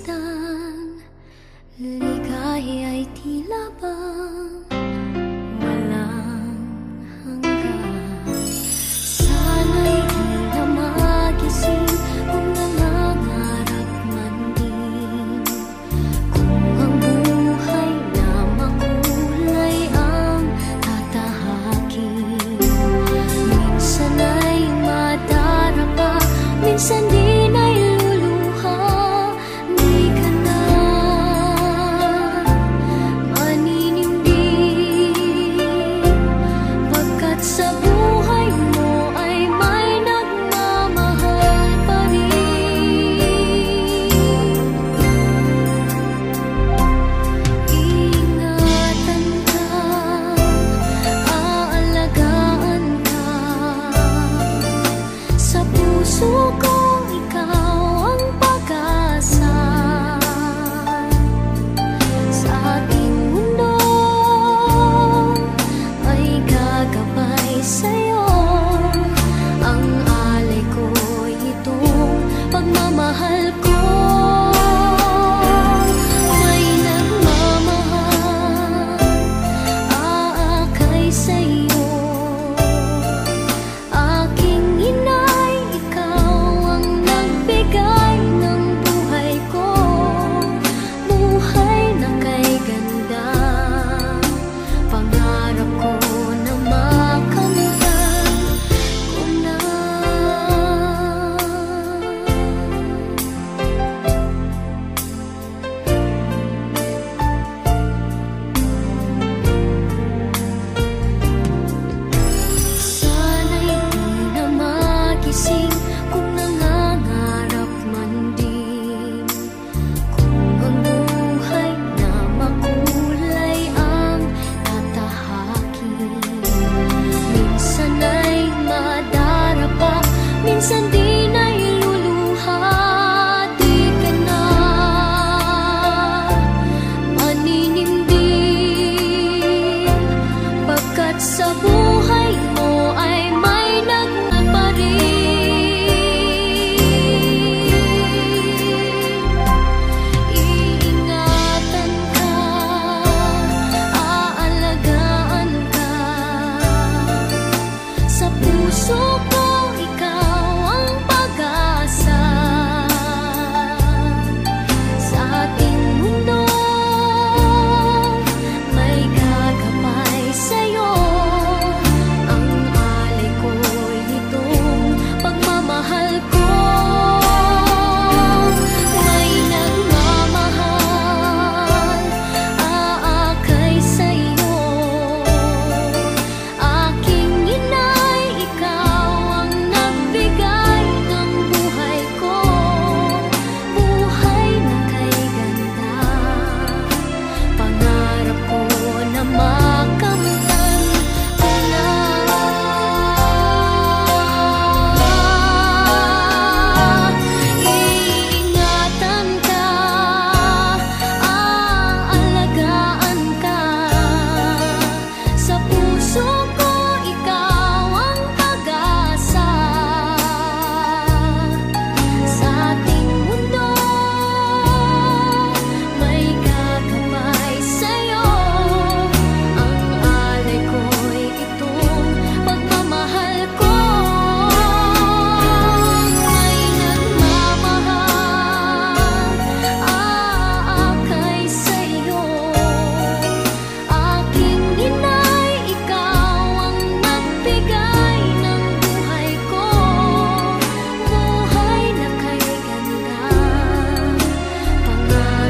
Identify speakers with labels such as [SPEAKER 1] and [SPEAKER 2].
[SPEAKER 1] masdan, ligaya'y tila bang walang hanggan. Sana'y di na magising kung nangangarap man din, kung ang buhay na makulay ang tatahakin. Minsan ay madarapa, minsan din ay luluha. Di ka na maninindig, pagkat sa buhay mo ay may nagmamahal pa rin. Ingatan ka, aalagaan ka, sa puso ko ikaw ang pag-asa. Sa ating mundo ay gagabay sa'yo, ang alay ko'y itong pagmamahal ko. May nagmamahal, aakay sa'yo. Aking inay, ikaw ang nagbigay ng buhay ko, buhay na kay ganda. Pangarap ko na makamtan ko na. Sana'y di na magising kung nangangarap man din, kung ang buhay na makulay ang tatahakin. Minsan ay madarapa, minsan din ay luluha. Di ka na maninindig, pagkat sa buhay mo ay may nagmamahal pa rin. Iingatan ka, aalagaan ka, sa puso ko ikaw ang pag-asa. Sa ating mundo may gagabay sa'yo, ang alay ko'y itong pagmamahal ko. May nagmamahal, aakay sa'yo. Aking inay, ikaw ang nagbigay ng buhay ko, buhay na kay ganda. Pangarap ko na makamtan ko na. Iingatan ka, aalagaan ka, sa puso ko ikaw ang pag-asa. Sa ating mundo may gagabay sa'yo, ang alay ko'y itong pagmamahal ko. May nagmamahal, aakay sa'yo. Aking inay, ikaw ang nagbigay ng buhay ko, buhay na kay ganda. Pangarap